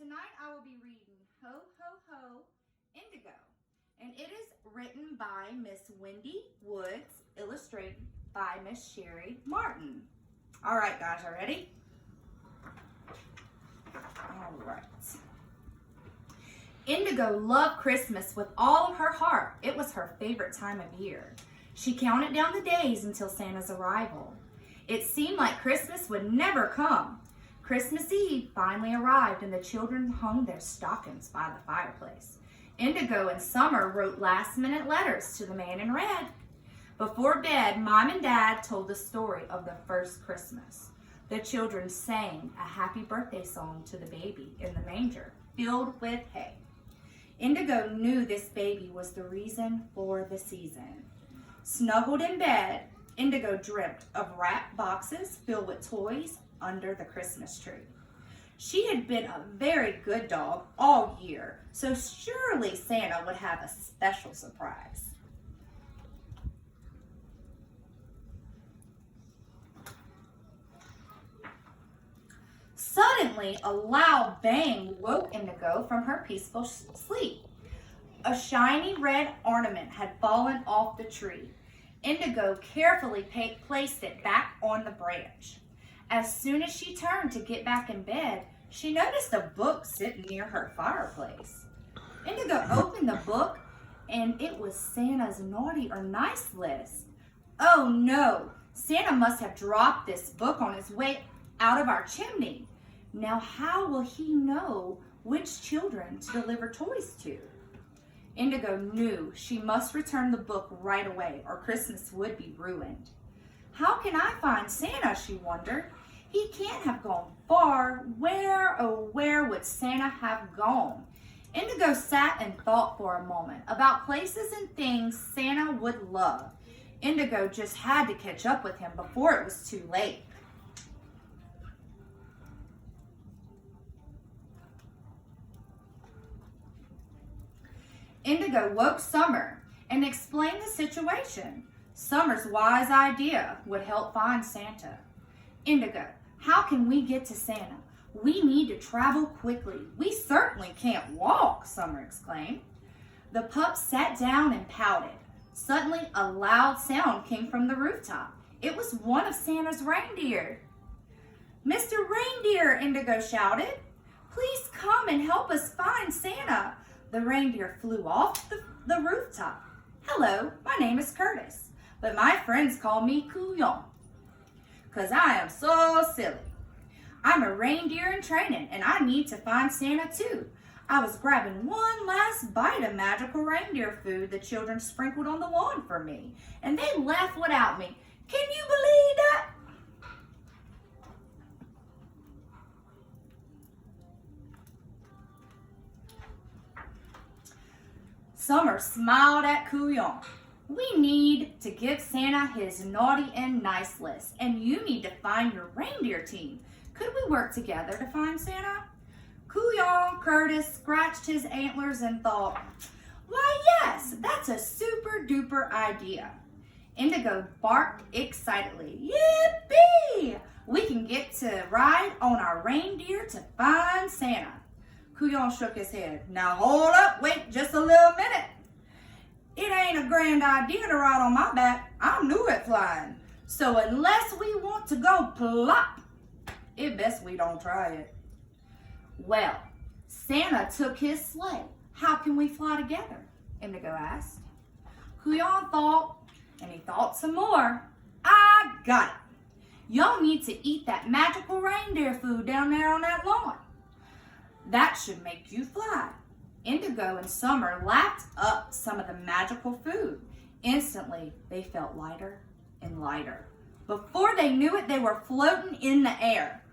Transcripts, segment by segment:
Tonight I will be reading Ho, Ho, Ho, Indigo, and it is written by Miss Wendy Woods, illustrated by Miss Sherry Martin. All right, guys, are ready? All right. Indigo loved Christmas with all of her heart. It was her favorite time of year. She counted down the days until Santa's arrival. It seemed like Christmas would never come. Christmas Eve finally arrived and the children hung their stockings by the fireplace. Indigo and Summer wrote last-minute letters to the man in red. Before bed, Mom and Dad told the story of the first Christmas. The children sang a happy birthday song to the baby in the manger, filled with hay. Indigo knew this baby was the reason for the season. Snuggled in bed, Indigo dreamt of wrapped boxes filled with toys under the Christmas tree. She had been a very good dog all year, so surely Santa would have a special surprise. Suddenly, a loud bang woke Indigo from her peaceful sleep. A shiny red ornament had fallen off the tree. Indigo carefully placed it back on the branch. As soon as she turned to get back in bed, she noticed a book sitting near her fireplace. Indigo opened the book, and it was Santa's naughty or nice list. Oh no, Santa must have dropped this book on his way out of our chimney. Now how will he know which children to deliver toys to? Indigo knew she must return the book right away or Christmas would be ruined. How can I find Santa, she wondered. He can't have gone far. Where, oh where would Santa have gone? Indigo sat and thought for a moment about places and things Santa would love. Indigo just had to catch up with him before it was too late. Indigo woke Summer and explained the situation. Summer's wise idea would help find Santa. Indigo, how can we get to Santa? We need to travel quickly. We certainly can't walk, Summer exclaimed. The pup sat down and pouted. Suddenly, a loud sound came from the rooftop. It was one of Santa's reindeer. Mr. Reindeer, Indigo shouted. Please come and help us find Santa. The reindeer flew off the rooftop. Hello, my name is Curtis, but my friends call me Couillon, 'cause I am so silly. I'm a reindeer in training, and I need to find Santa too. I was grabbing one last bite of magical reindeer food the children sprinkled on the lawn for me, and they left without me. Can you believe that? Summer smiled at Couillon. We need to give Santa his naughty and nice list, and you need to find your reindeer team. Could we work together to find Santa? Couillon Curtis scratched his antlers and thought, why yes, that's a super duper idea. Indigo barked excitedly. Yippee! We can get to ride on our reindeer to find Santa. Couillon shook his head. Now hold up, wait just a little minute. It ain't a grand idea to ride on my back. I'm new at flying. So unless we want to go plop, it best we don't try it. Well, Santa took his sleigh. How can we fly together? Indigo asked. Couillon thought, and he thought some more. I got it. Y'all need to eat that magical reindeer food down there on that lawn. That should make you fly. Indigo and Summer lapped up some of the magical food. Instantly, they felt lighter and lighter. Before they knew it, they were floating in the air.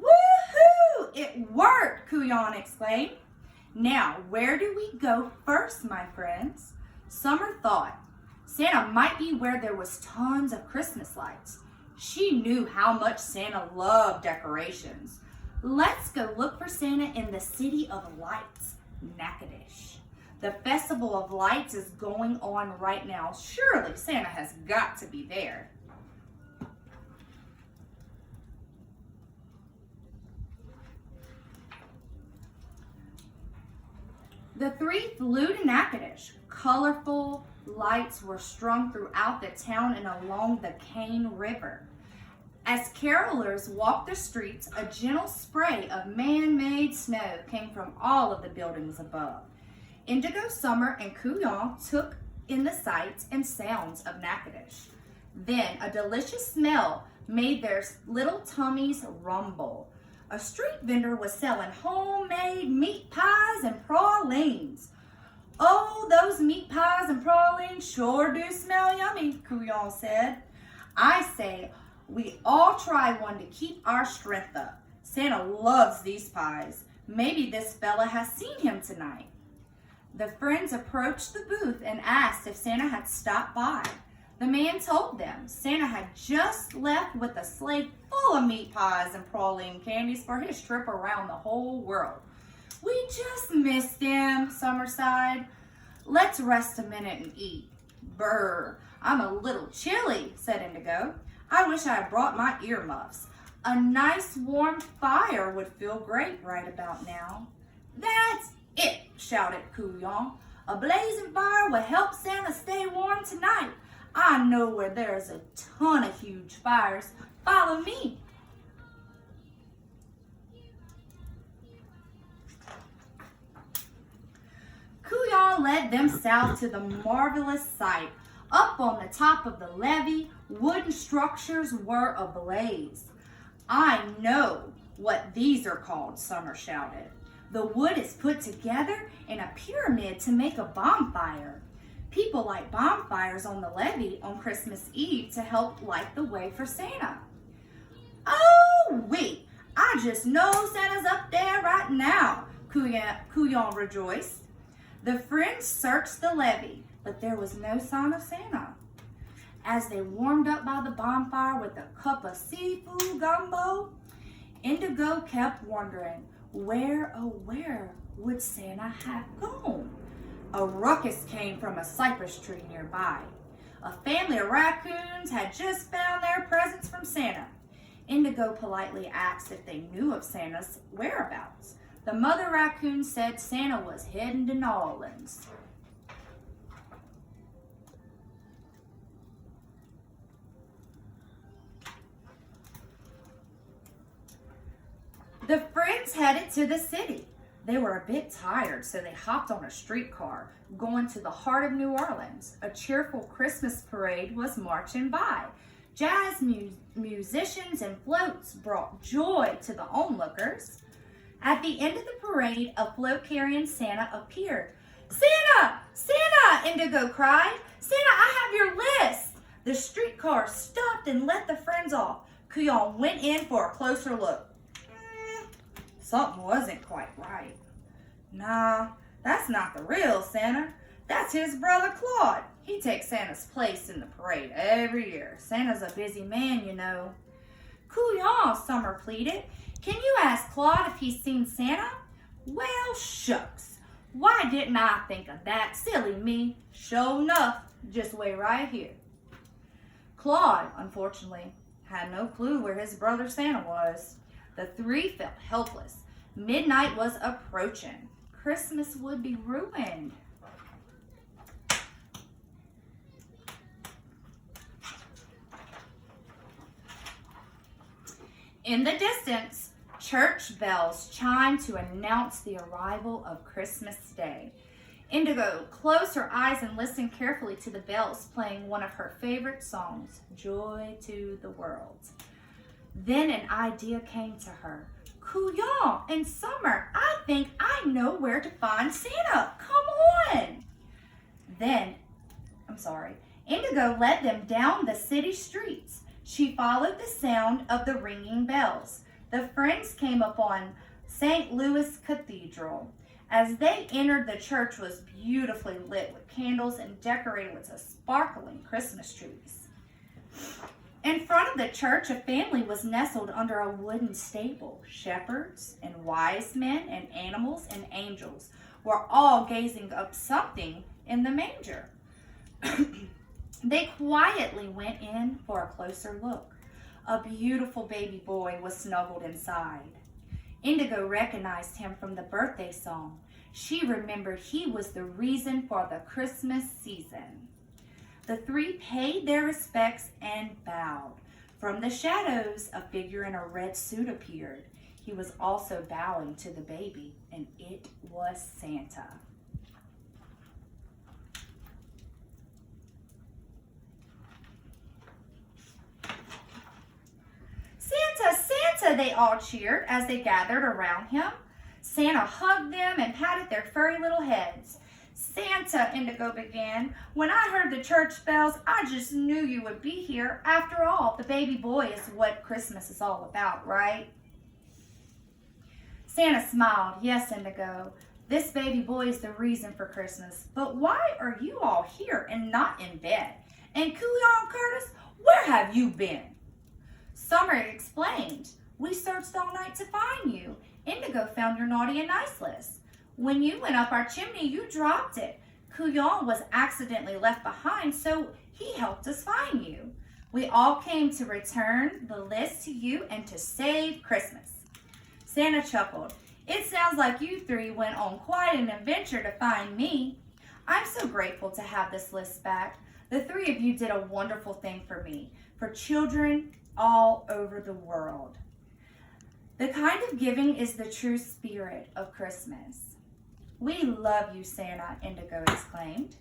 Woohoo! It worked, Couillon exclaimed. Now, where do we go first, my friends? Summer thought Santa might be where there was tons of Christmas lights. She knew how much Santa loved decorations. Let's go look for Santa in the City of Lights, Natchitoches. The Festival of Lights is going on right now. Surely Santa has got to be there. The three flew to Natchitoches. Colorful lights were strung throughout the town and along the Cane River. As carolers walked the streets, a gentle spray of man-made snow came from all of the buildings above. Indigo, Summer, and Couillon took in the sights and sounds of Natchitoches. Then a delicious smell made their little tummies rumble. A street vendor was selling homemade meat pies and pralines. "Oh, those meat pies and pralines sure do smell yummy," Couillon said. "I say we all try one to keep our strength up. Santa loves these pies. Maybe this fella has seen him tonight." The friends approached the booth and asked if Santa had stopped by. The man told them Santa had just left with a sleigh full of meat pies and praline candies for his trip around the whole world. "We just missed him," Summer sighed. "Let's rest a minute and eat." "Brr, I'm a little chilly," said Indigo. "I wish I had brought my earmuffs. A nice warm fire would feel great right about now." "That's it," shouted Couillon. "A blazing fire will help Santa stay warm tonight. I know where there's a ton of huge fires. Follow me." Couillon led them south to the marvelous sight. Up on the top of the levee, wooden structures were ablaze. "I know what these are called," Summer shouted. "The wood is put together in a pyramid to make a bonfire. People light bonfires on the levee on Christmas Eve to help light the way for Santa." "Oh, wait, I just know Santa's up there right now," Couillon rejoiced. The friends searched the levee, but there was no sign of Santa. As they warmed up by the bonfire with a cup of seafood gumbo, Indigo kept wondering, where, oh where would Santa have gone? A ruckus came from a cypress tree nearby. A family of raccoons had just found their presents from Santa. Indigo politely asked if they knew of Santa's whereabouts. The mother raccoon said Santa was heading to New Orleans. The friends headed to the city. They were a bit tired, so they hopped on a streetcar, going to the heart of New Orleans. A cheerful Christmas parade was marching by. Jazz musicians and floats brought joy to the onlookers. At the end of the parade, a float carrying Santa appeared. "Santa! Santa!" Indigo cried. "Santa, I have your list!" The streetcar stopped and let the friends off. Couillon went in for a closer look. Something wasn't quite right. "Nah, that's not the real Santa. That's his brother Claude. He takes Santa's place in the parade every year. Santa's a busy man, you know." "Couillon," Summer pleaded, "can you ask Claude if he's seen Santa?" "Well, shucks. Why didn't I think of that? Silly me. Sure enough, just wait right here." Claude, unfortunately, had no clue where his brother Santa was. The three felt helpless. Midnight was approaching. Christmas would be ruined. In the distance, church bells chimed to announce the arrival of Christmas Day. Indigo closed her eyes and listened carefully to the bells playing one of her favorite songs, "Joy to the World." Then an idea came to her. "Couillon and Summer, I think I know where to find Santa. Come on." Indigo led them down the city streets. She followed the sound of the ringing bells. The friends came upon St. Louis Cathedral. As they entered, the church was beautifully lit with candles and decorated with sparkling Christmas trees. In front of the church, a family was nestled under a wooden stable. Shepherds and wise men and animals and angels were all gazing up something in the manger. They quietly went in for a closer look. A beautiful baby boy was snuggled inside. Indigo recognized him from the birthday song. She remembered he was the reason for the Christmas season. The three paid their respects and bowed. From the shadows, a figure in a red suit appeared. He was also bowing to the baby, and it was Santa. Santa, Santa, they all cheered as they gathered around him. Santa hugged them and patted their furry little heads. Santa, Indigo began, when I heard the church bells, I just knew you would be here. After all, the baby boy is what Christmas is all about, right? Santa smiled. Yes, Indigo, this baby boy is the reason for Christmas. But why are you all here and not in bed? And Couillon, Curtis, where have you been? Summer explained. We searched all night to find you. Indigo found your naughty and nice list. When you went up our chimney, you dropped it. Couillon was accidentally left behind, so he helped us find you. We all came to return the list to you and to save Christmas. Santa chuckled. It sounds like you three went on quite an adventure to find me. I'm so grateful to have this list back. The three of you did a wonderful thing for me, for children all over the world. The kind of giving is the true spirit of Christmas. We love you, Santa, Indigo exclaimed.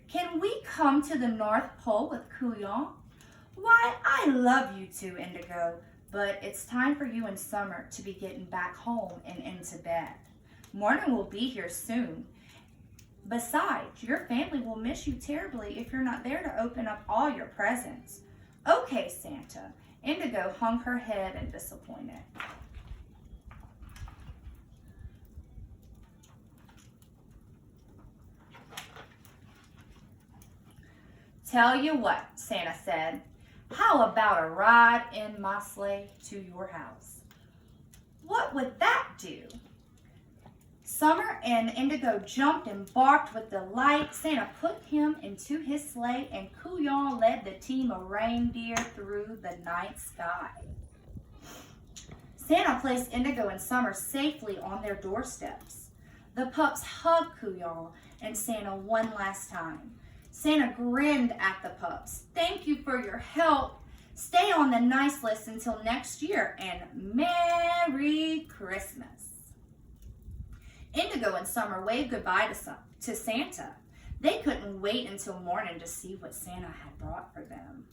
Can we come to the North Pole with Couillon? Why, I love you too, Indigo, but it's time for you and Summer to be getting back home and into bed. Morning will be here soon. Besides, your family will miss you terribly if you're not there to open up all your presents. Okay, Santa. Indigo hung her head in disappointment. Tell you what, Santa said. How about a ride in my sleigh to your house? What would that do? Summer and Indigo jumped and barked with delight. Santa put him into his sleigh, and Couillon led the team of reindeer through the night sky. Santa placed Indigo and Summer safely on their doorsteps. The pups hugged Couillon and Santa one last time. Santa grinned at the pups. Thank you for your help. Stay on the nice list until next year, and Merry Christmas. Indigo and Summer waved goodbye to Santa. They couldn't wait until morning to see what Santa had brought for them.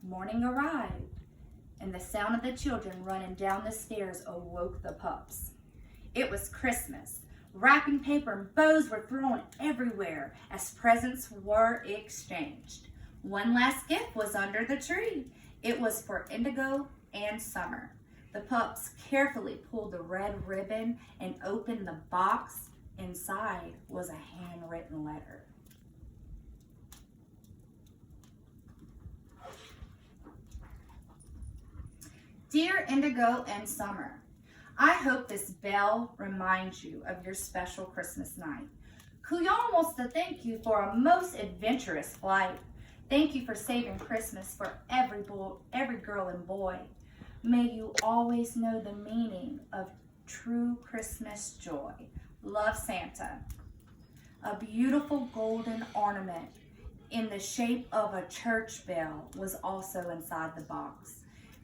Morning arrived, and the sound of the children running down the stairs awoke the pups. It was Christmas. Wrapping paper and bows were thrown everywhere as presents were exchanged. One last gift was under the tree. It was for Indigo and Summer. The pups carefully pulled the red ribbon and opened the box. Inside was a handwritten letter. Dear Indigo and Summer, I hope this bell reminds you of your special Christmas night. Couillon wants to thank you for a most adventurous flight. Thank you for saving Christmas for every girl and boy. May you always know the meaning of true Christmas joy. Love, Santa. A beautiful golden ornament in the shape of a church bell was also inside the box.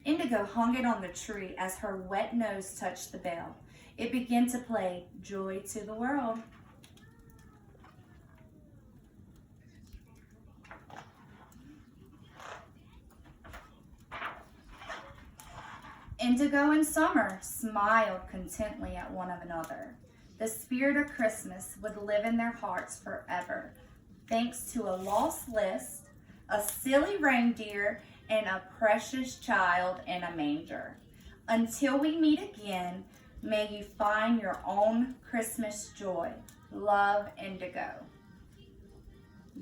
Indigo hung it on the tree as her wet nose touched the bell. It began to play Joy to the World. Indigo and Summer smiled contently at one another. The spirit of Christmas would live in their hearts forever, thanks to a lost list, a silly reindeer, and a precious child in a manger. Until we meet again, may you find your own Christmas joy. Love, Indigo.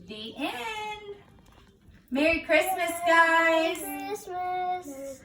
The end. Merry Christmas, guys. Merry Christmas.